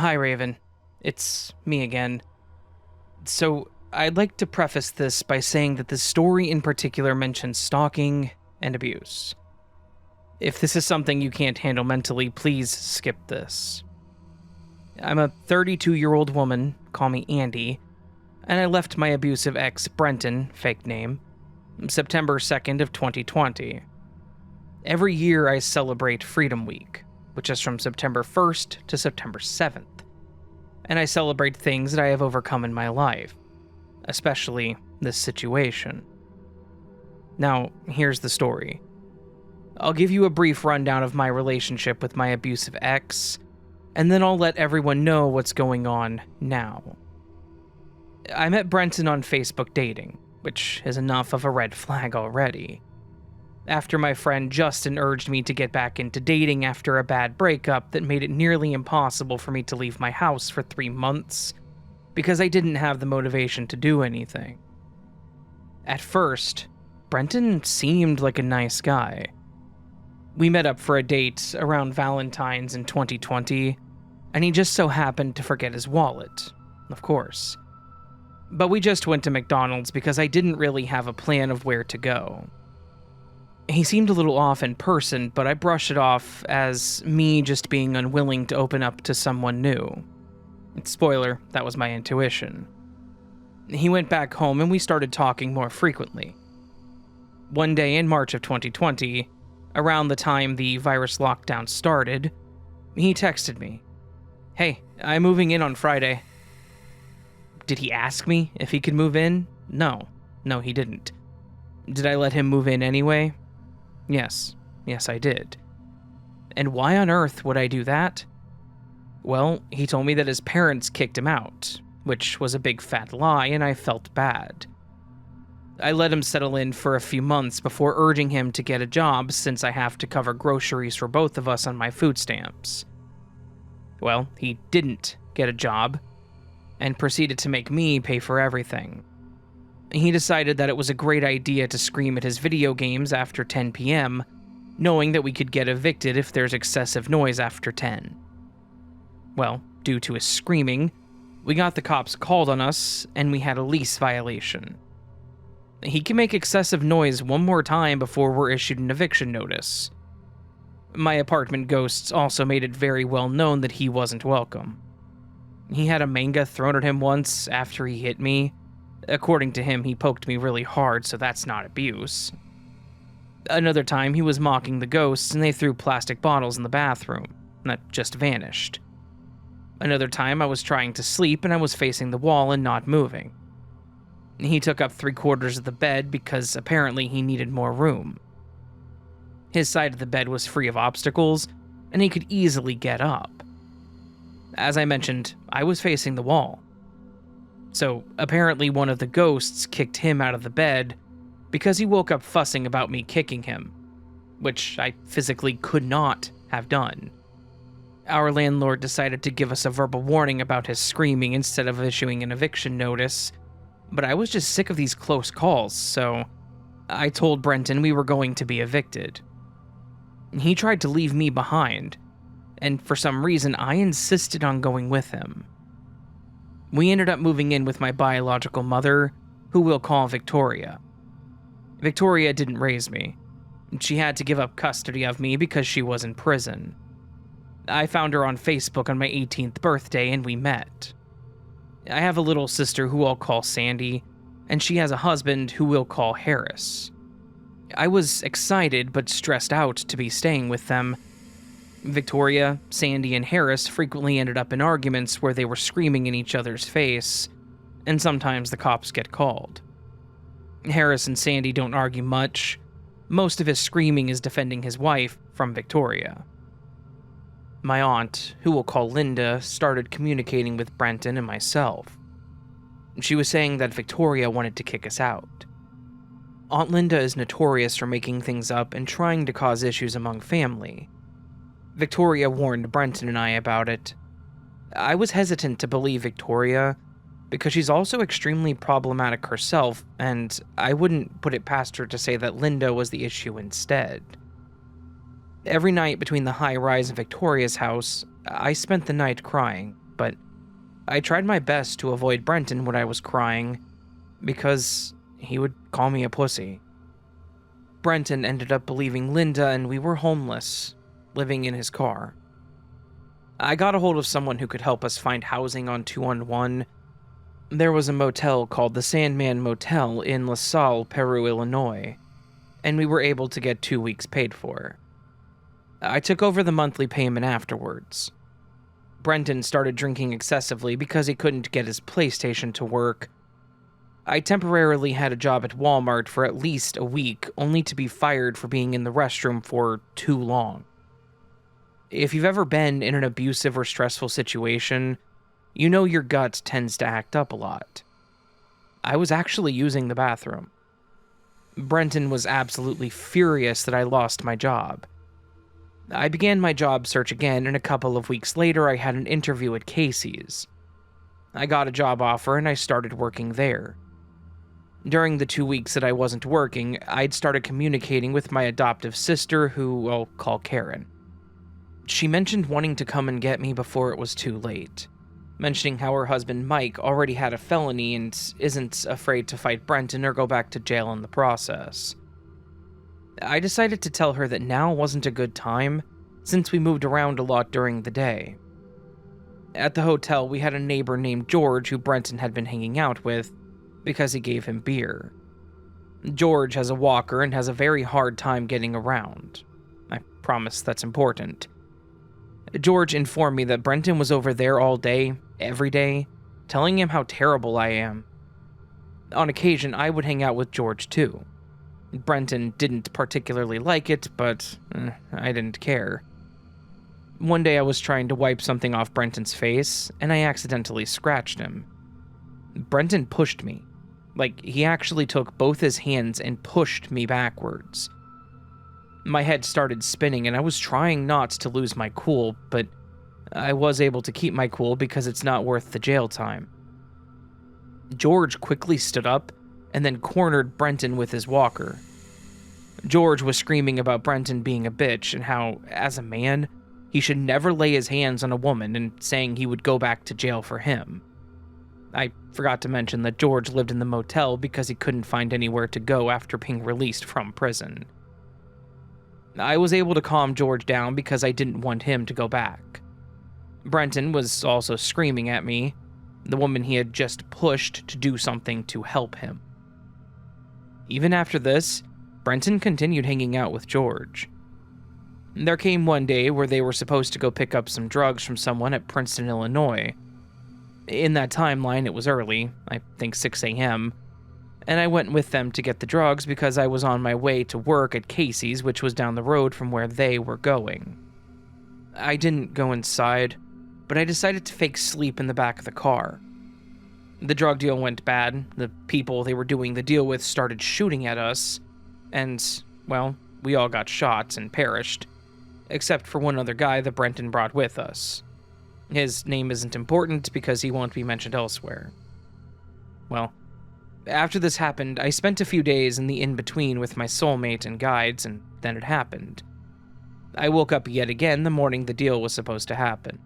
Hi, Raven. It's me again. So, I'd like to preface this by saying that this story in particular mentions stalking and abuse. If this is something you can't handle mentally, please skip this. I'm a 32-year-old woman, call me Andy, and I left my abusive ex, Brenton, fake name, September 2nd of 2020. Every year I celebrate Freedom Week, which is from September 1st to September 7th, and I celebrate things that I have overcome in my life, especially this situation. Now, here's the story. I'll give you a brief rundown of my relationship with my abusive ex, and then I'll let everyone know what's going on now. I met Brenton on Facebook dating, which is enough of a red flag already. After my friend Justin urged me to get back into dating after a bad breakup that made it nearly impossible for me to leave my house for 3 months, because I didn't have the motivation to do anything. At first, Brenton seemed like a nice guy. We met up for a date around Valentine's in 2020, and he just so happened to forget his wallet, of course. But we just went to McDonald's because I didn't really have a plan of where to go. He seemed a little off in person, but I brushed it off as me just being unwilling to open up to someone new. Spoiler, that was my intuition. He went back home and we started talking more frequently. One day in March of 2020, around the time the virus lockdown started, he texted me, "Hey, I'm moving in on Friday." Did he ask me if he could move in? No, he didn't. Did I let him move in anyway? Yes, I did. And why on earth would I do that? Well, he told me that his parents kicked him out, which was a big fat lie, and I felt bad. I let him settle in for a few months before urging him to get a job since I have to cover groceries for both of us on my food stamps. Well, he didn't get a job, and proceeded to make me pay for everything. He decided that it was a great idea to scream at his video games after 10 p.m., knowing that we could get evicted if there's excessive noise after 10. Well, due to his screaming, we got the cops called on us, and we had a lease violation. He can make excessive noise one more time before we're issued an eviction notice. My apartment ghosts also made it very well known that he wasn't welcome. He had a manga thrown at him once after he hit me. According to him, he poked me really hard, so that's not abuse. Another time, he was mocking the ghosts and they threw plastic bottles in the bathroom. That just vanished. Another time, I was trying to sleep and I was facing the wall and not moving. He took up 3/4 of the bed because apparently he needed more room. His side of the bed was free of obstacles, and he could easily get up. As I mentioned, I was facing the wall. So apparently one of the ghosts kicked him out of the bed because he woke up fussing about me kicking him, which I physically could not have done. Our landlord decided to give us a verbal warning about his screaming instead of issuing an eviction notice, but I was just sick of these close calls, so I told Brenton we were going to be evicted. He tried to leave me behind, and for some reason I insisted on going with him. We ended up moving in with my biological mother, who we'll call Victoria. Victoria didn't raise me. She had to give up custody of me because she was in prison. I found her on Facebook on my 18th birthday and we met. I have a little sister who I'll call Sandy, and she has a husband who we'll call Harris. I was excited but stressed out to be staying with them. Victoria, Sandy, and Harris frequently ended up in arguments where they were screaming in each other's face, and sometimes the cops get called. Harris and Sandy don't argue much. Most of his screaming is defending his wife from Victoria. My aunt, who we'll call Linda, started communicating with Brenton and myself. She was saying that Victoria wanted to kick us out. Aunt Linda is notorious for making things up and trying to cause issues among family. Victoria warned Brenton and I about it. I was hesitant to believe Victoria, because she's also extremely problematic herself, and I wouldn't put it past her to say that Linda was the issue instead. Every night between the high rise and Victoria's house, I spent the night crying, but I tried my best to avoid Brenton when I was crying, because he would call me a pussy. Brenton ended up believing Linda and we were homeless, living in his car. I got a hold of someone who could help us find housing on 211. There was a motel called the Sandman Motel in La Salle, Peru, Illinois, and we were able to get 2 weeks paid for. I took over the monthly payment afterwards. Brenton started drinking excessively because he couldn't get his PlayStation to work. I temporarily had a job at Walmart for at least a week, only to be fired for being in the restroom for too long. If you've ever been in an abusive or stressful situation, you know your gut tends to act up a lot. I was actually using the bathroom. Brenton was absolutely furious that I lost my job. I began my job search again, and a couple of weeks later I had an interview at Casey's. I got a job offer and I started working there. During the 2 weeks that I wasn't working, I'd started communicating with my adoptive sister, who I'll call Karen. She mentioned wanting to come and get me before it was too late, mentioning how her husband Mike already had a felony and isn't afraid to fight Brenton or go back to jail in the process. I decided to tell her that now wasn't a good time, since we moved around a lot during the day. At the hotel, we had a neighbor named George who Brenton had been hanging out with because he gave him beer. George has a walker and has a very hard time getting around. I promise that's important. George informed me that Brenton was over there all day, every day, telling him how terrible I am. On occasion, I would hang out with George too. Brenton didn't particularly like it, but I didn't care. One day I was trying to wipe something off Brenton's face, and I accidentally scratched him. Brenton pushed me. Like, he actually took both his hands and pushed me backwards. My head started spinning, and I was trying not to lose my cool, but I was able to keep my cool because it's not worth the jail time. George quickly stood up and then cornered Brenton with his walker. George was screaming about Brenton being a bitch and how, as a man, he should never lay his hands on a woman, and saying he would go back to jail for him. I forgot to mention that George lived in the motel because he couldn't find anywhere to go after being released from prison. I was able to calm George down because I didn't want him to go back. Brenton was also screaming at me, the woman he had just pushed to do something to help him. Even after this, Brenton continued hanging out with George. There came one day where they were supposed to go pick up some drugs from someone at Princeton, Illinois. In that timeline, it was early, I think 6 a.m., and I went with them to get the drugs because I was on my way to work at Casey's, which was down the road from where they were going. I didn't go inside, but I decided to fake sleep in the back of the car. The drug deal went bad, the people they were doing the deal with started shooting at us, and, well, we all got shot and perished, except for one other guy that Brenton brought with us. His name isn't important because he won't be mentioned elsewhere. Well, after this happened, I spent a few days in the in-between with my soulmate and guides, and then it happened. I woke up yet again the morning the deal was supposed to happen.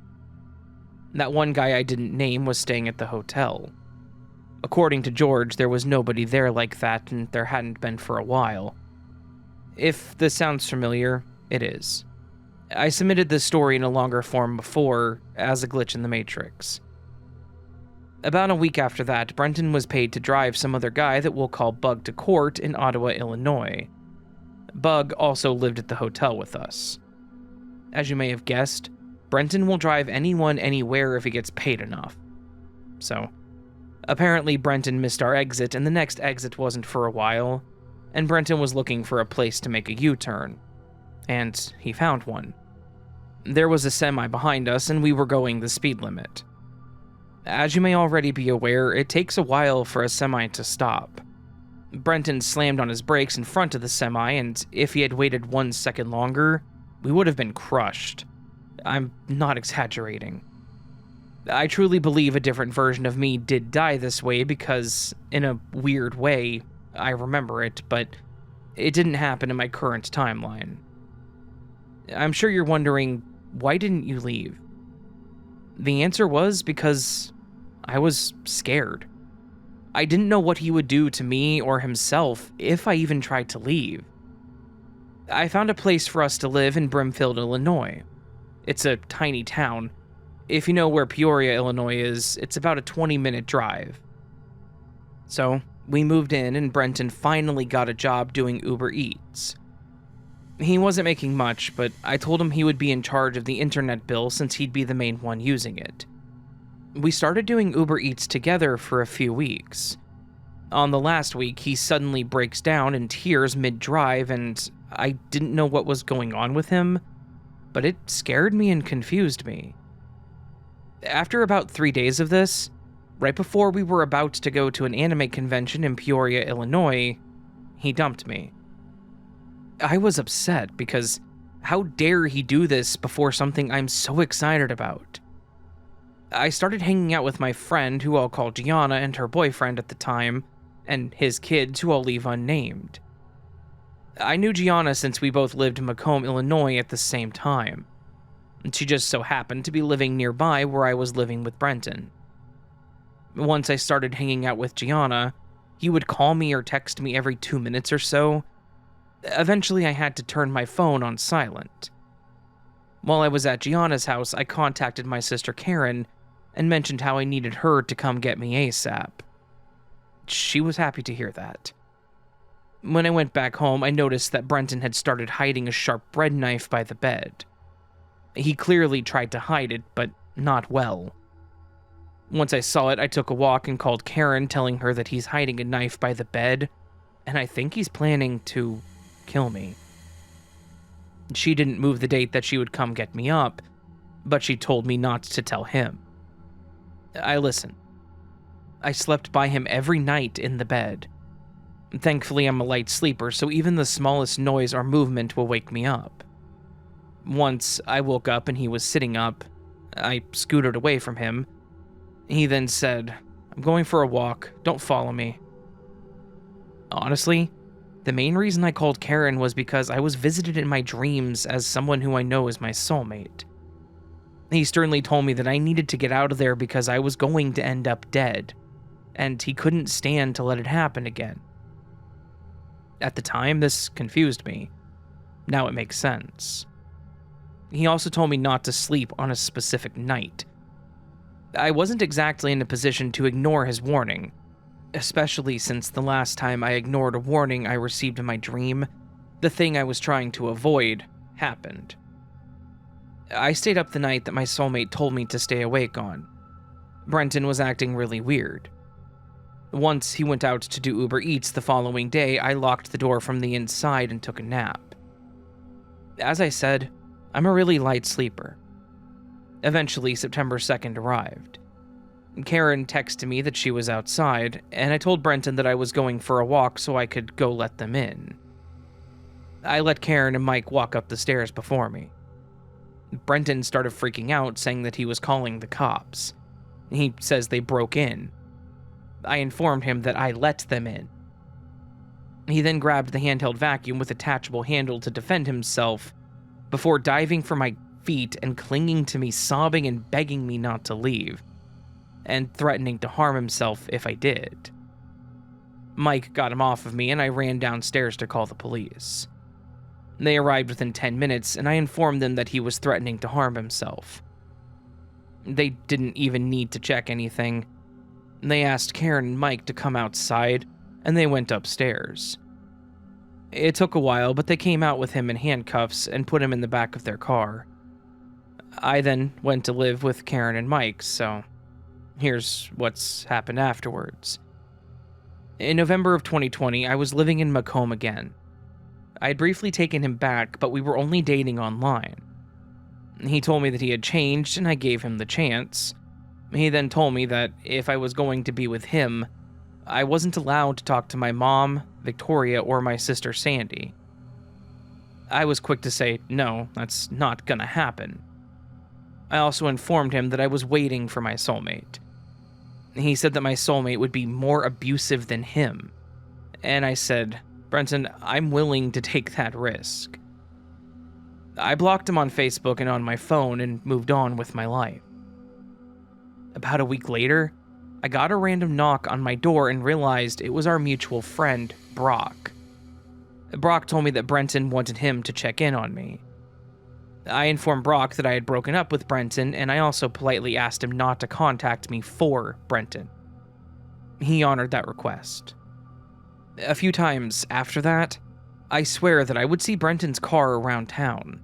That one guy I didn't name was staying at the hotel. According to George, there was nobody there like that, and there hadn't been for a while. If this sounds familiar, it is. I submitted this story in a longer form before, as a glitch in the Matrix. About a week after that, Brenton was paid to drive some other guy that we'll call Bug to court in Ottawa, Illinois. Bug also lived at the hotel with us. As you may have guessed, Brenton will drive anyone anywhere if he gets paid enough. So, apparently Brenton missed our exit, and the next exit wasn't for a while, and Brenton was looking for a place to make a U-turn. And he found one. There was a semi behind us, and we were going the speed limit. As you may already be aware, it takes a while for a semi to stop. Brenton slammed on his brakes in front of the semi, and if he had waited 1 second longer, we would have been crushed. I'm not exaggerating. I truly believe a different version of me did die this way because, in a weird way, I remember it, but it didn't happen in my current timeline. I'm sure you're wondering, why didn't you leave? The answer was because I was scared. I didn't know what he would do to me or himself if I even tried to leave. I found a place for us to live in Brimfield, Illinois. It's a tiny town. If you know where Peoria, Illinois is, it's about a 20-minute drive. So, we moved in and Brenton finally got a job doing Uber Eats. He wasn't making much, but I told him he would be in charge of the internet bill since he'd be the main one using it. We started doing Uber Eats together for a few weeks. On the last week, he suddenly breaks down in tears mid-drive, and I didn't know what was going on with him, but it scared me and confused me. After about 3 days of this, right before we were about to go to an anime convention in Peoria, Illinois, he dumped me. I was upset because how dare he do this before something I'm so excited about? I started hanging out with my friend, who I'll call Gianna, and her boyfriend at the time, and his kids, who I'll leave unnamed. I knew Gianna since we both lived in Macomb, Illinois at the same time. She just so happened to be living nearby where I was living with Brenton. Once I started hanging out with Gianna, he would call me or text me every 2 minutes or so. Eventually, I had to turn my phone on silent. While I was at Gianna's house, I contacted my sister Karen and mentioned how I needed her to come get me ASAP. She was happy to hear that. When I went back home, I noticed that Brenton had started hiding a sharp bread knife by the bed. He clearly tried to hide it, but not well. Once I saw it, I took a walk and called Karen, telling her that he's hiding a knife by the bed, and I think he's planning to kill me. She didn't move the date that she would come get me up, but she told me not to tell him. I listened. I slept by him every night in the bed. Thankfully, I'm a light sleeper, so even the smallest noise or movement will wake me up. Once, I woke up and he was sitting up. I scooted away from him. He then said, "I'm going for a walk, don't follow me." Honestly, the main reason I called Karen was because I was visited in my dreams as someone who I know is my soulmate. He sternly told me that I needed to get out of there because I was going to end up dead, and he couldn't stand to let it happen again. At the time, this confused me. Now it makes sense. He also told me not to sleep on a specific night. I wasn't exactly in a position to ignore his warning, especially since the last time I ignored a warning I received in my dream, the thing I was trying to avoid happened. I stayed up the night that my soulmate told me to stay awake on. Brenton was acting really weird. Once he went out to do Uber Eats the following day, I locked the door from the inside and took a nap. As I said, I'm a really light sleeper. Eventually, September 2nd arrived. Karen texted me that she was outside, and I told Brenton that I was going for a walk so I could go let them in. I let Karen and Mike walk up the stairs before me. Brenton started freaking out, saying that he was calling the cops. He says they broke in. I informed him that I let them in. He then grabbed the handheld vacuum with attachable handle to defend himself, before diving for my feet and clinging to me, sobbing and begging me not to leave, and threatening to harm himself if I did. Mike got him off of me, and I ran downstairs to call the police. They arrived within 10 minutes, and I informed them that he was threatening to harm himself. They didn't even need to check anything. They asked Karen and Mike to come outside, and they went upstairs. It took a while, but they came out with him in handcuffs and put him in the back of their car. I then went to live with Karen and Mike, so here's what's happened afterwards. In November of 2020, I was living in Macomb again. I had briefly taken him back, but we were only dating online. He told me that he had changed, and I gave him the chance. He then told me that if I was going to be with him, I wasn't allowed to talk to my mom, Victoria, or my sister Sandy. I was quick to say, no, that's not gonna happen. I also informed him that I was waiting for my soulmate. He said that my soulmate would be more abusive than him. And I said, Brenton, I'm willing to take that risk. I blocked him on Facebook and on my phone and moved on with my life. About a week later, I got a random knock on my door and realized it was our mutual friend, Brock. Brock told me that Brenton wanted him to check in on me. I informed Brock that I had broken up with Brenton, and I also politely asked him not to contact me for Brenton. He honored that request. A few times after that, I swear that I would see Brenton's car around town.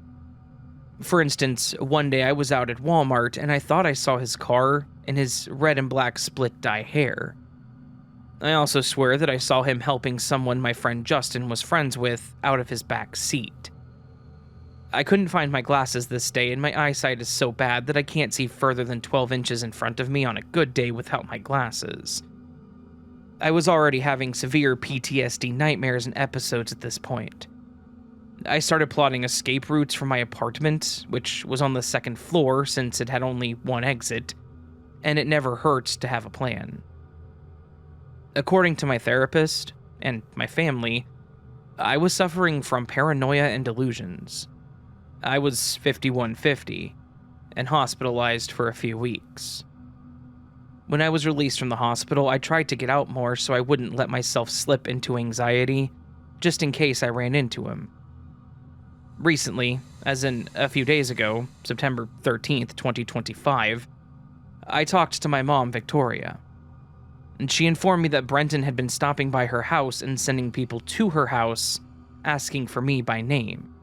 For instance, one day I was out at Walmart and I thought I saw his car in his red and black split dye hair. I also swear that I saw him helping someone my friend Justin was friends with out of his back seat. I couldn't find my glasses this day, and my eyesight is so bad that I can't see further than 12 inches in front of me on a good day without my glasses. I was already having severe PTSD nightmares and episodes at this point. I started plotting escape routes from my apartment, which was on the second floor since it had only one exit, and it never hurts to have a plan. According to my therapist, and my family, I was suffering from paranoia and delusions. I was 5150, and hospitalized for a few weeks. When I was released from the hospital, I tried to get out more so I wouldn't let myself slip into anxiety, just in case I ran into him. Recently, as in a few days ago, September 13th, 2025, I talked to my mom, Victoria, and she informed me that Brenton had been stopping by her house and sending people to her house, asking for me by name.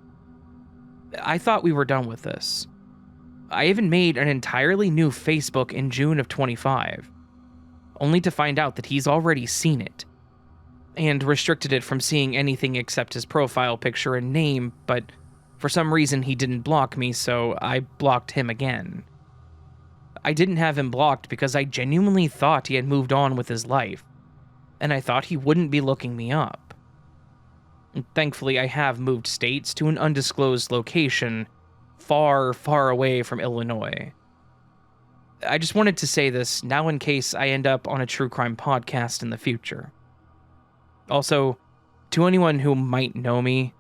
I thought we were done with this. I even made an entirely new Facebook in June of 25, only to find out that he's already seen it, and restricted it from seeing anything except his profile picture and name, but for some reason he didn't block me, so I blocked him again. I didn't have him blocked because I genuinely thought he had moved on with his life, and I thought he wouldn't be looking me up. Thankfully, I have moved states to an undisclosed location, far, far away from Illinois. I just wanted to say this now in case I end up on a true crime podcast in the future. Also, to anyone who might know me,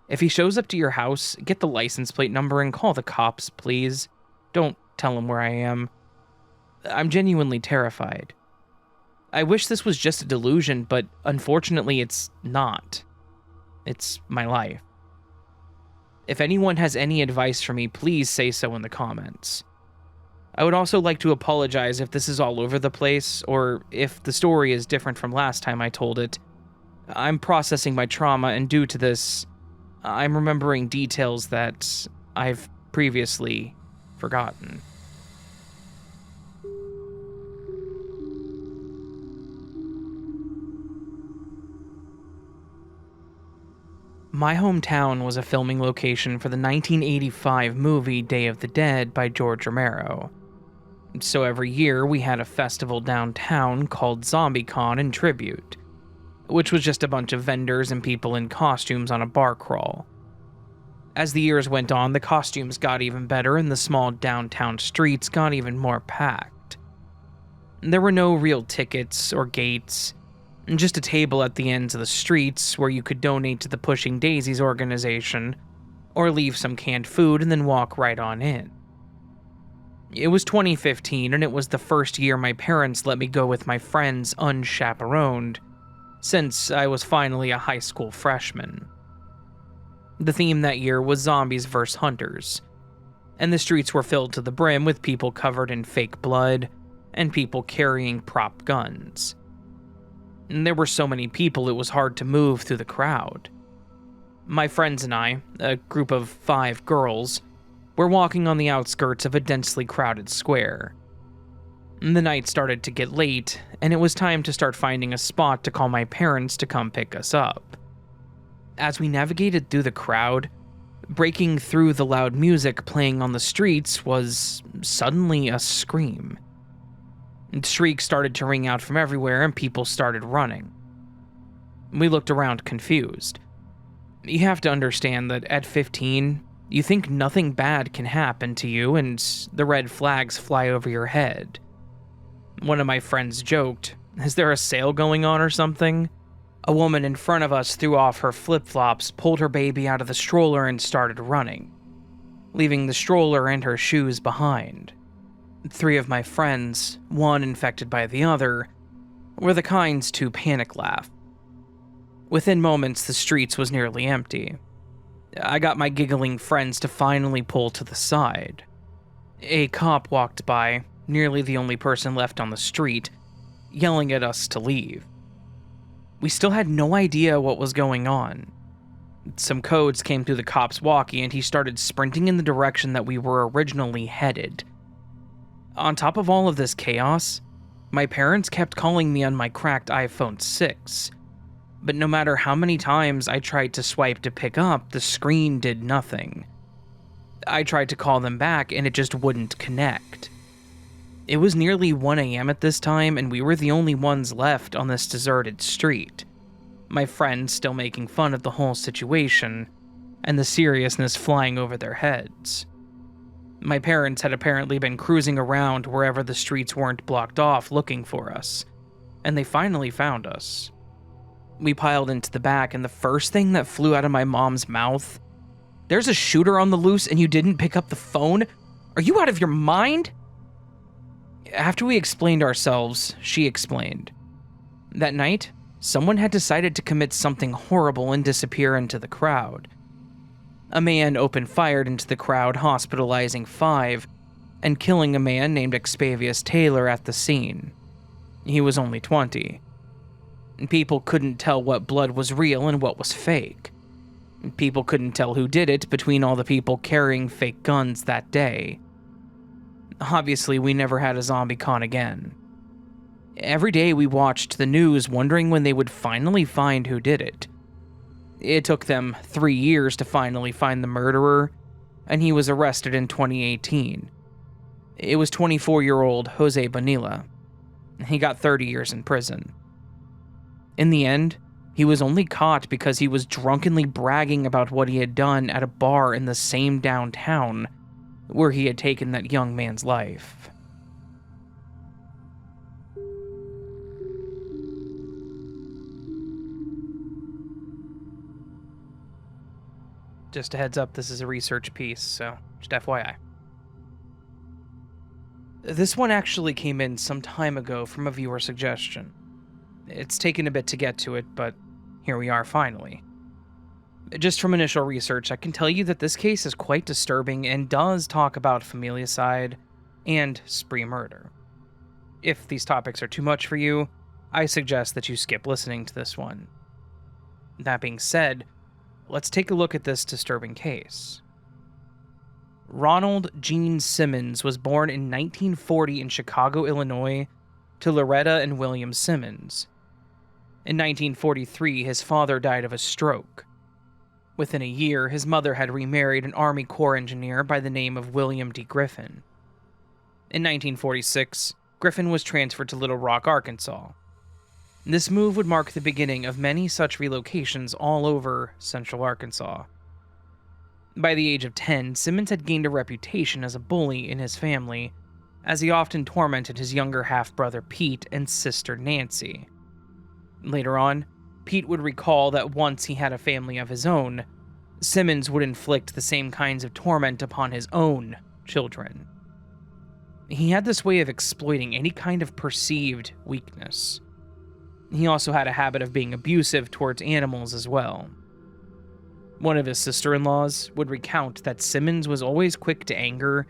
if he shows up to your house, get the license plate number and call the cops, please. Don't tell him where I am. I'm genuinely terrified. I wish this was just a delusion, but unfortunately it's not. It's my life. If anyone has any advice for me, please say so in the comments. I would also like to apologize if this is all over the place, or if the story is different from last time I told it. I'm processing my trauma, and due to this, I'm remembering details that I've previously forgotten. My hometown was a filming location for the 1985 movie Day of the Dead by George Romero. So every year we had a festival downtown called ZombieCon in tribute, which was just a bunch of vendors and people in costumes on a bar crawl. As the years went on, the costumes got even better and the small downtown streets got even more packed. There were no real tickets or gates, and just a table at the ends of the streets where you could donate to the Pushing Daisies organization, or leave some canned food and then walk right on in. It was 2015, and it was the first year my parents let me go with my friends unchaperoned, since I was finally a high school freshman. The theme that year was zombies vs. hunters, and the streets were filled to the brim with people covered in fake blood and people carrying prop guns. And there were so many people it was hard to move through the crowd. My friends and I, a group of 5 girls, were walking on the outskirts of a densely crowded square. The night started to get late, and it was time to start finding a spot to call my parents to come pick us up. As we navigated through the crowd, breaking through the loud music playing on the streets was suddenly a scream. Shrieks started to ring out from everywhere and people started running. We looked around confused. You have to understand that at 15, you think nothing bad can happen to you and the red flags fly over your head. One of my friends joked, "Is there a sale going on or something?" A woman in front of us threw off her flip-flops, pulled her baby out of the stroller and started running, leaving the stroller and her shoes behind. 3 of my friends, one infected by the other, were the kinds to panic laugh. Within moments, the streets was nearly empty. I got my giggling friends to finally pull to the side. A cop walked by, nearly the only person left on the street, yelling at us to leave. We still had no idea what was going on. Some codes came through the cop's walkie and he started sprinting in the direction that we were originally headed. On top of all of this chaos, my parents kept calling me on my cracked iPhone 6, but no matter how many times I tried to swipe to pick up, the screen did nothing. I tried to call them back and it just wouldn't connect. It was nearly 1 a.m. at this time and we were the only ones left on this deserted street. My friends still making fun of the whole situation, and the seriousness flying over their heads. My parents had apparently been cruising around wherever the streets weren't blocked off looking for us, and they finally found us. We piled into the back, and the first thing that flew out of my mom's mouth, "There's a shooter on the loose and you didn't pick up the phone? Are you out of your mind?" After we explained ourselves, she explained. That night, someone had decided to commit something horrible and disappear into the crowd. A man opened fire into the crowd, hospitalizing 5, and killing a man named Expavius Taylor at the scene. He was only 20. People couldn't tell what blood was real and what was fake. People couldn't tell who did it between all the people carrying fake guns that day. Obviously, we never had a zombie con again. Every day we watched the news wondering when they would finally find who did it. It took them 3 years to finally find the murderer, and he was arrested in 2018. It was 24-year-old Jose Bonilla. He got 30 years in prison. In the end, he was only caught because he was drunkenly bragging about what he had done at a bar in the same downtown where he had taken that young man's life. Just a heads up, this is a research piece, so just FYI. This one actually came in some time ago from a viewer suggestion. It's taken a bit to get to it, but here we are finally. Just from initial research, I can tell you that this case is quite disturbing and does talk about familicide and spree murder. If these topics are too much for you, I suggest that you skip listening to this one. That being said, let's take a look at this disturbing case. Ronald Gene Simmons was born in 1940 in Chicago, Illinois, to Loretta and William Simmons. In 1943, his father died of a stroke. Within a year, his mother had remarried an Army Corps engineer by the name of William D. Griffin. In 1946, Griffin was transferred to Little Rock, Arkansas. This move would mark the beginning of many such relocations all over central Arkansas. By the age of 10, Simmons had gained a reputation as a bully in his family, as he often tormented his younger half-brother Pete and sister Nancy. Later on, Pete would recall that once he had a family of his own, Simmons would inflict the same kinds of torment upon his own children. He had this way of exploiting any kind of perceived weakness. He also had a habit of being abusive towards animals as well. One of his sister-in-laws would recount that Simmons was always quick to anger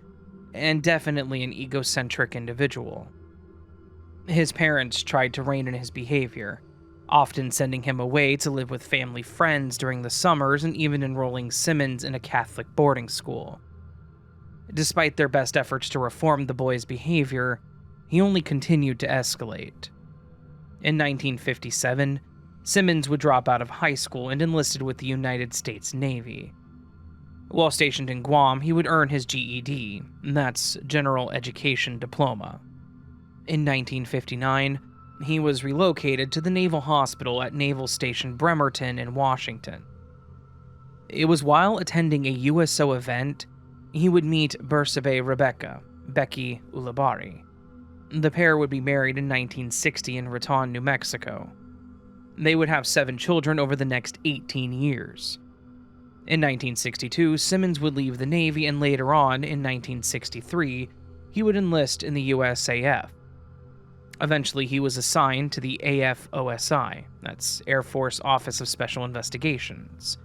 and definitely an egocentric individual. His parents tried to rein in his behavior, often sending him away to live with family friends during the summers and even enrolling Simmons in a Catholic boarding school. Despite their best efforts to reform the boy's behavior, he only continued to escalate. In 1957, Simmons would drop out of high school and enlisted with the United States Navy. While stationed in Guam, he would earn his GED, that's General Education Diploma. In 1959, he was relocated to the Naval Hospital at Naval Station Bremerton in Washington. It was while attending a USO event, he would meet Bersabe Rebecca, Becky Ulibarri. The pair would be married in 1960 in Raton, New Mexico. They would have 7 children over the next 18 years. In 1962, Simmons would leave the Navy, and later on, in 1963, he would enlist in the USAF. Eventually, he was assigned to the AFOSI, that's Air Force Office of Special Investigations.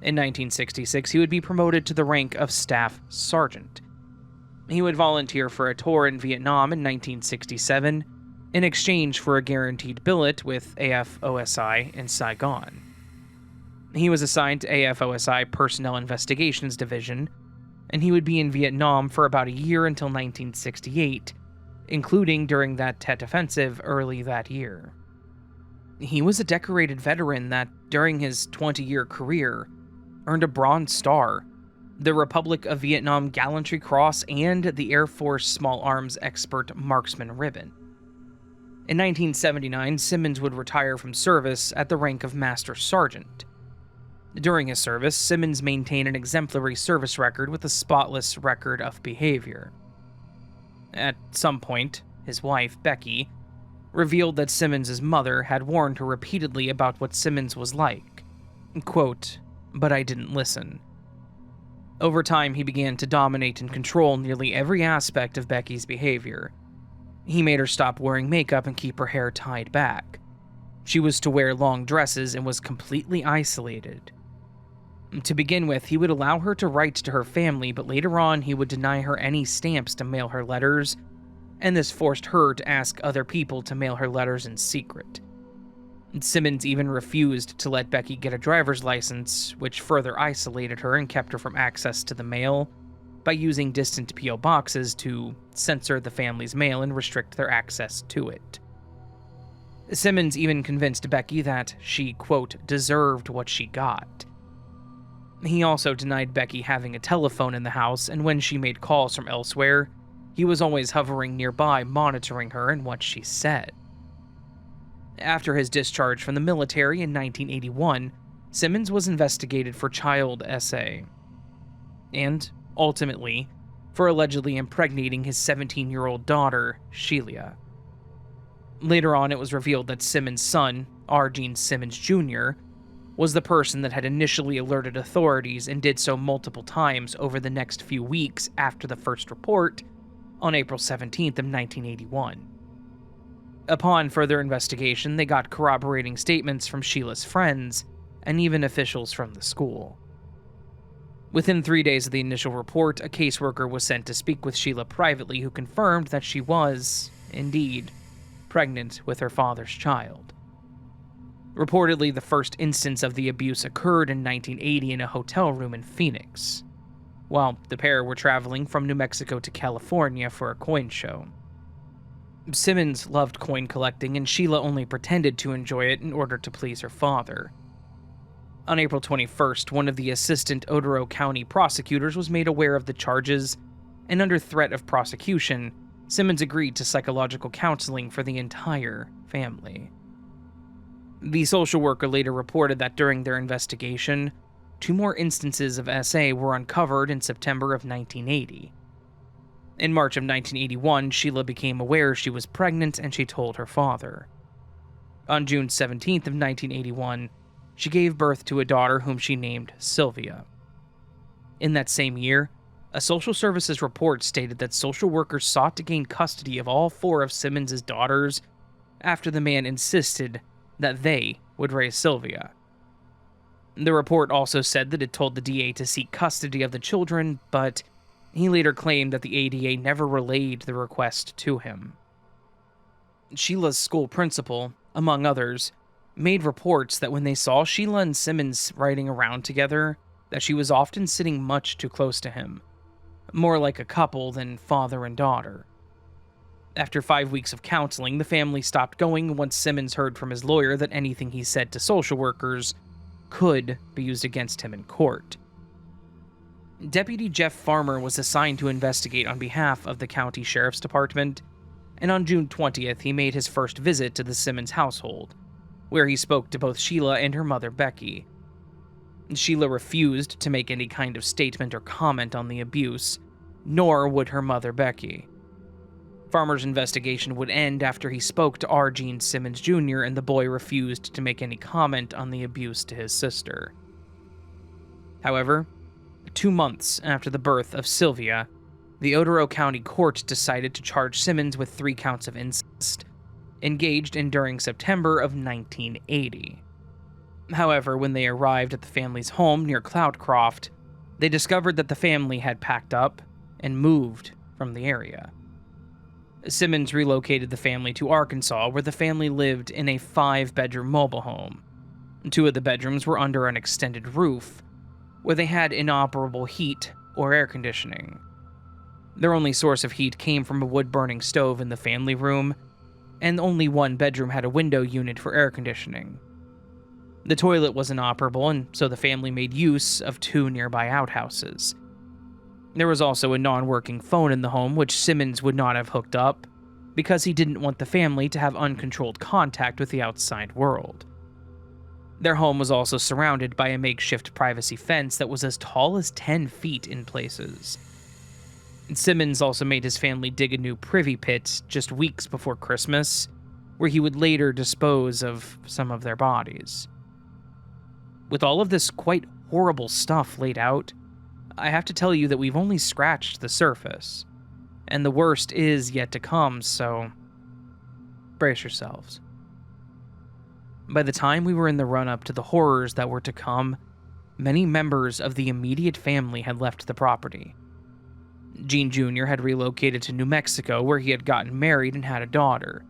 In 1966, he would be promoted to the rank of Staff Sergeant. He would volunteer for a tour in Vietnam in 1967 in exchange for a guaranteed billet with AFOSI in Saigon. He was assigned to AFOSI Personnel Investigations Division, and he would be in Vietnam for about a year until 1968, including during that Tet Offensive early that year. He was a decorated veteran that, during his 20-year career, earned a Bronze Star, the Republic of Vietnam Gallantry Cross, and the Air Force Small Arms Expert Marksman Ribbon. In 1979, Simmons would retire from service at the rank of Master Sergeant. During his service, Simmons maintained an exemplary service record with a spotless record of behavior. At some point, his wife, Becky, revealed that Simmons' mother had warned her repeatedly about what Simmons was like. Quote, "But I didn't listen." Over time, he began to dominate and control nearly every aspect of Becky's behavior. He made her stop wearing makeup and keep her hair tied back. She was to wear long dresses and was completely isolated. To begin with, he would allow her to write to her family, but later on he would deny her any stamps to mail her letters, and this forced her to ask other people to mail her letters in secret. Simmons even refused to let Becky get a driver's license, which further isolated her and kept her from access to the mail by using distant P.O. boxes to censor the family's mail and restrict their access to it. Simmons even convinced Becky that she, quote, deserved what she got. He also denied Becky having a telephone in the house, and when she made calls from elsewhere, he was always hovering nearby, monitoring her and what she said. After his discharge from the military in 1981, Simmons was investigated for child SA, and, ultimately, for allegedly impregnating his 17-year-old daughter, Sheila. Later on, it was revealed that Simmons' son, R. Gene Simmons Jr., was the person that had initially alerted authorities and did so multiple times over the next few weeks after the first report on April 17th of 1981. Upon further investigation, they got corroborating statements from Sheila's friends and even officials from the school. Within 3 days of the initial report, a caseworker was sent to speak with Sheila privately, who confirmed that she was, indeed, pregnant with her father's child. Reportedly, the first instance of the abuse occurred in 1980 in a hotel room in Phoenix, while the pair were traveling from New Mexico to California for a coin show. Simmons loved coin collecting, and Sheila only pretended to enjoy it in order to please her father. On April 21st, one of the assistant Otero County prosecutors was made aware of the charges, and under threat of prosecution, Simmons agreed to psychological counseling for the entire family. The social worker later reported that during their investigation, 2 more instances of SA were uncovered in September of 1980. In March of 1981, Sheila became aware she was pregnant and she told her father. On June 17th of 1981, she gave birth to a daughter whom she named Sylvia. In that same year, a social services report stated that social workers sought to gain custody of all 4 of Simmons' daughters after the man insisted that they would raise Sylvia. The report also said that it told the DA to seek custody of the children, but he later claimed that the ADA never relayed the request to him. Sheila's school principal, among others, made reports that when they saw Sheila and Simmons riding around together, that she was often sitting much too close to him, more like a couple than father and daughter. After 5 weeks of counseling, the family stopped going once Simmons heard from his lawyer that anything he said to social workers could be used against him in court. Deputy Jeff Farmer was assigned to investigate on behalf of the county sheriff's department, and on June 20th, he made his first visit to the Simmons household, where he spoke to both Sheila and her mother, Becky. Sheila refused to make any kind of statement or comment on the abuse, nor would her mother, Becky. Farmer's investigation would end after he spoke to R. Gene Simmons Jr., and the boy refused to make any comment on the abuse to his sister. However, 2 months after the birth of Sylvia, the Otero County Court decided to charge Simmons with 3 counts of incest, engaged in during September of 1980. However, when they arrived at the family's home near Cloudcroft, they discovered that the family had packed up and moved from the area. Simmons relocated the family to Arkansas, where the family lived in a 5-bedroom mobile home. 2 of the bedrooms were under an extended roof, where they had inoperable heat or air conditioning. Their only source of heat came from a wood-burning stove in the family room, and only one bedroom had a window unit for air conditioning. The toilet was inoperable, and so the family made use of 2 nearby outhouses. There was also a non-working phone in the home, which Simmons would not have hooked up, because he didn't want the family to have uncontrolled contact with the outside world. Their home was also surrounded by a makeshift privacy fence that was as tall as 10 feet in places. Simmons also made his family dig a new privy pit just weeks before Christmas, where he would later dispose of some of their bodies. With all of this quite horrible stuff laid out, I have to tell you that we've only scratched the surface, and the worst is yet to come, so brace yourselves. By the time we were in the run-up to the horrors that were to come, many members of the immediate family had left the property. Gene Jr. had relocated to New Mexico, where he had gotten married and had a daughter.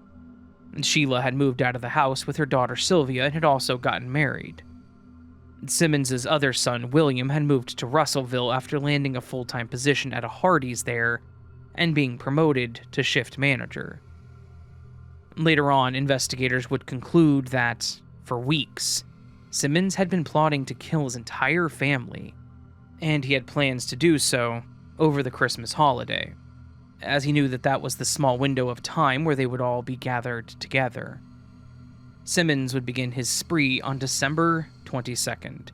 Sheila had moved out of the house with her daughter Sylvia and had also gotten married. Simmons' other son, William, had moved to Russellville after landing a full-time position at a Hardee's there and being promoted to shift manager. Later on, investigators would conclude that, for weeks, Simmons had been plotting to kill his entire family, and he had plans to do so over the Christmas holiday, as he knew that that was the small window of time where they would all be gathered together. Simmons would begin his spree on December 22nd,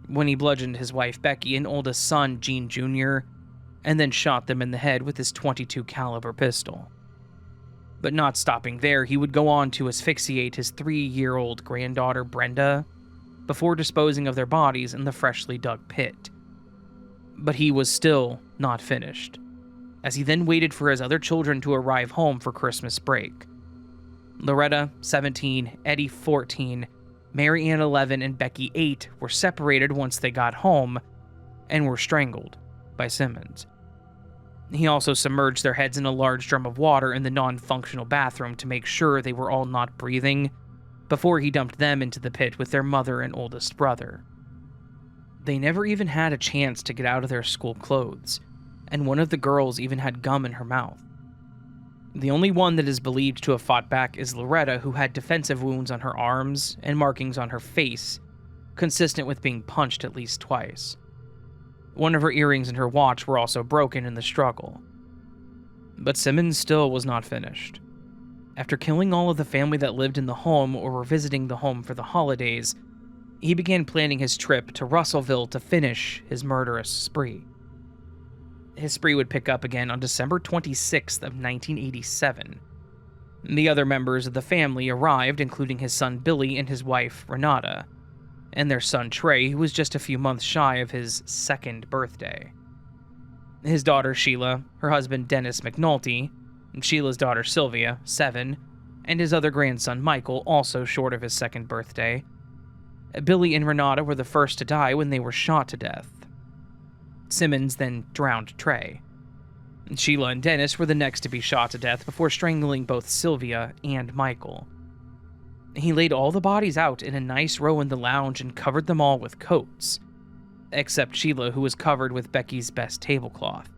when he bludgeoned his wife Becky and oldest son Gene Jr., and then shot them in the head with his .22 caliber pistol. But not stopping there, he would go on to asphyxiate his 3-year-old granddaughter Brenda before disposing of their bodies in the freshly dug pit. But he was still not finished, as he then waited for his other children to arrive home for Christmas break. Loretta, 17, Eddie, 14, Mary Ann, 11, and Becky, 8, were separated once they got home and were strangled by Simmons. He also submerged their heads in a large drum of water in the non-functional bathroom to make sure they were all not breathing before he dumped them into the pit with their mother and oldest brother. They never even had a chance to get out of their school clothes, and one of the girls even had gum in her mouth. The only one that is believed to have fought back is Loretta, who had defensive wounds on her arms and markings on her face, consistent with being punched at least twice. One of her earrings and her watch were also broken in the struggle. But Simmons still was not finished. After killing all of the family that lived in the home or were visiting the home for the holidays, he began planning his trip to Russellville to finish his murderous spree. His spree would pick up again on December 26th of 1987. The other members of the family arrived, including his son Billy and his wife Renata, and their son Trey, who was just a few months shy of his 2nd birthday. His daughter Sheila, her husband Dennis McNulty, and Sheila's daughter Sylvia, 7, and his other grandson Michael, also short of his 2nd birthday. Billy and Renata were the first to die when they were shot to death. Simmons then drowned Trey. Sheila and Dennis were the next to be shot to death before strangling both Sylvia and Michael. He laid all the bodies out in a nice row in the lounge and covered them all with coats, except Sheila, who was covered with Becky's best tablecloth.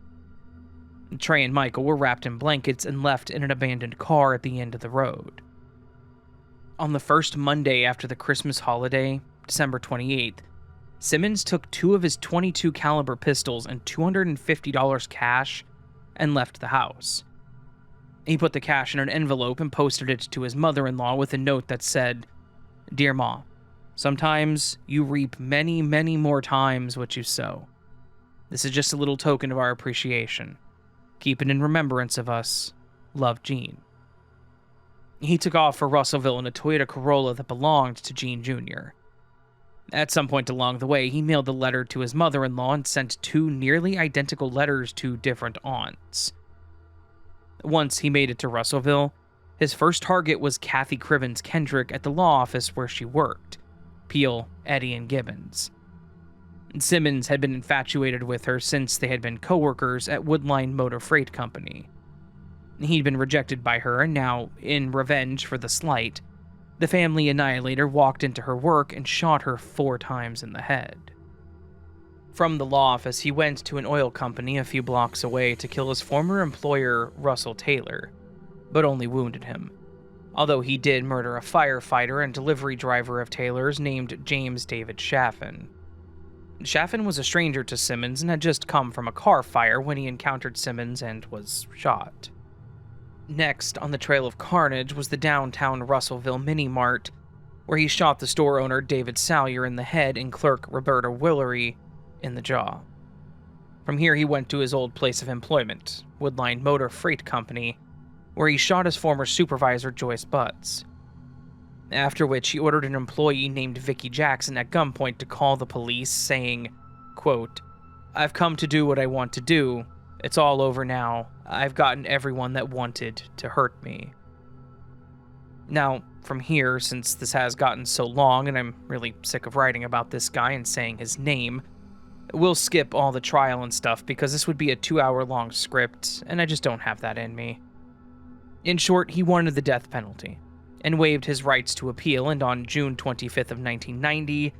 Trey and Michael were wrapped in blankets and left in an abandoned car at the end of the road. On the first Monday after the Christmas holiday, December 28th, Simmons took 2 of his .22 caliber pistols and $250 cash and left the house. He put the cash in an envelope and posted it to his mother-in-law with a note that said, "Dear Ma, sometimes you reap many, many more times what you sow. This is just a little token of our appreciation. Keep it in remembrance of us. Love, Gene." He took off for Russellville in a Toyota Corolla that belonged to Gene Jr. At some point along the way, he mailed a letter to his mother-in-law and sent two nearly identical letters to different aunts. Once he made it to Russellville, his first target was Kathy Cribbins Kendrick at the law office where she worked, Peel, Eddy, and Gibbons. Simmons had been infatuated with her since they had been co-workers at Woodline Motor Freight Company. He'd been rejected by her, and now, in revenge for the slight, the family annihilator walked into her work and shot her 4 times in the head. From the law office, he went to an oil company a few blocks away to kill his former employer, Russell Taylor, but only wounded him, although he did murder a firefighter and delivery driver of Taylor's named James David Chaffin. Chaffin was a stranger to Simmons and had just come from a car fire when he encountered Simmons and was shot. Next on the trail of carnage was the downtown Russellville mini-mart, where he shot the store owner David Salyer in the head and clerk Roberta Willery in the jaw. From here he went to his old place of employment, Woodline Motor Freight Company, where he shot his former supervisor Joyce Butts. After which he ordered an employee named Vicky Jackson at gunpoint to call the police, saying, quote, "I've come to do what I want to do. It's all over now. I've gotten everyone that wanted to hurt me." Now, from here, since this has gotten so long and I'm really sick of writing about this guy and saying his name, we'll skip all the trial and stuff because this would be a 2-hour-long script, and I just don't have that in me. In short, he wanted the death penalty, and waived his rights to appeal, and on June 25th of 1990,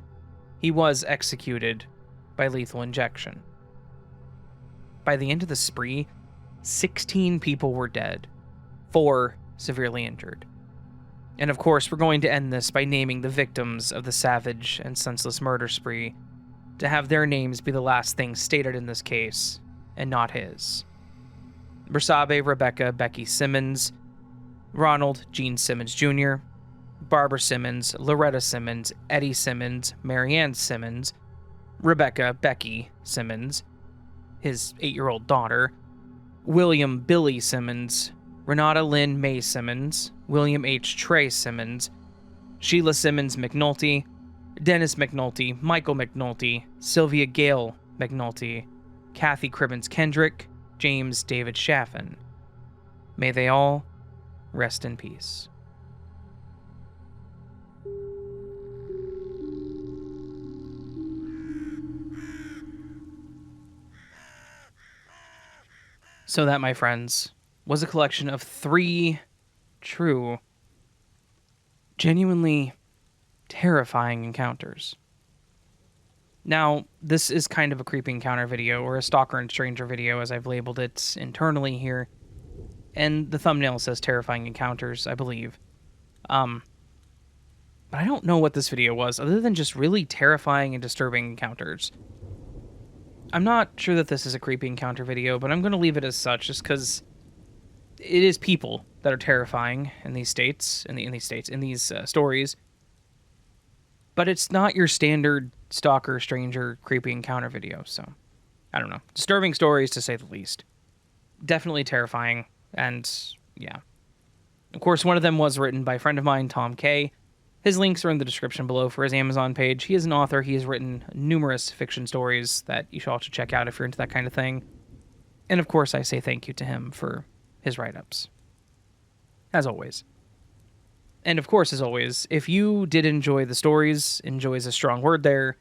he was executed by lethal injection. By the end of the spree, 16 people were dead, 4 severely injured. And of course, we're going to end this by naming the victims of the savage and senseless murder spree, to have their names be the last thing stated in this case, and not his. Bersabe Rebecca Becky Simmons, Ronald Gene Simmons Jr., Barbara Simmons, Loretta Simmons, Eddie Simmons, Marianne Simmons, Rebecca Becky Simmons, his 8-year-old daughter, William Billy Simmons, Renata Lynn May Simmons, William H. Trey Simmons, Sheila Simmons McNulty, Dennis McNulty, Michael McNulty, Sylvia Gale McNulty, Kathy Cribbins Kendrick, James David Chaffin. May they all rest in peace. So that, my friends, was a collection of 3 true, genuinely terrifying encounters. Now, this is kind of a creepy encounter video, or a stalker and stranger video, as I've labeled it internally here. And the thumbnail says terrifying encounters, I believe. But I don't know what this video was, other than just really terrifying and disturbing encounters. I'm not sure that this is a creepy encounter video, but I'm going to leave it as such, just because it is people that are terrifying in these stories. But it's not your standard stalker, stranger, creepy encounter video, so I don't know. Disturbing stories, to say the least. Definitely terrifying, and yeah. Of course, one of them was written by a friend of mine, Tom K. His links are in the description below for his Amazon page. He is an author. He has written numerous fiction stories that you should also check out if you're into that kind of thing. And of course, I say thank you to him for his write-ups. As always. And of course, as always, if you did enjoy the stories, enjoy is a strong word there,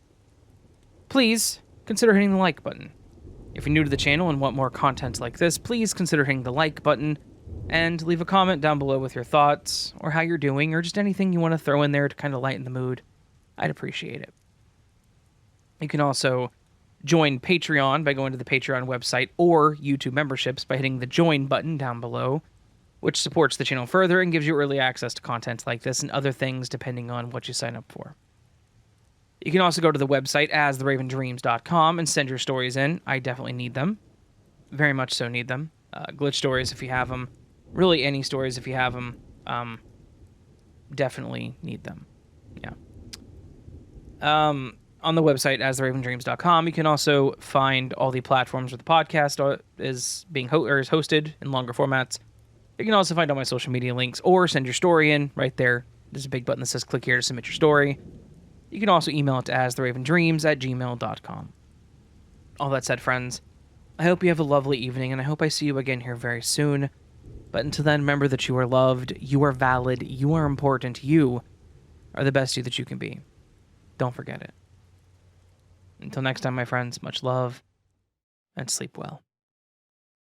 please consider hitting the like button. If you're new to the channel and want more content like this, please consider hitting the like button and leave a comment down below with your thoughts, or how you're doing, or just anything you want to throw in there to kind of lighten the mood. I'd appreciate it. You can also join Patreon by going to the Patreon website, or YouTube memberships by hitting the join button down below, which supports the channel further and gives you early access to content like this and other things depending on what you sign up for. You can also go to the website astheravendreams.com and send your stories in. I definitely need them. Very much so need them. Glitch stories if you have them. Really any stories if you have them. Definitely need them. Yeah. On the website astheravendreams.com, you can also find all the platforms where the podcast is being is hosted in longer formats. You can also find all my social media links or send your story in right there. There's a big button that says click here to submit your story. You can also email it to astheravendreams@gmail.com. All that said, friends, I hope you have a lovely evening, and I hope I see you again here very soon. But until then, remember that you are loved, you are valid, you are important, you are the best you that you can be. Don't forget it. Until next time, my friends, much love, and sleep well.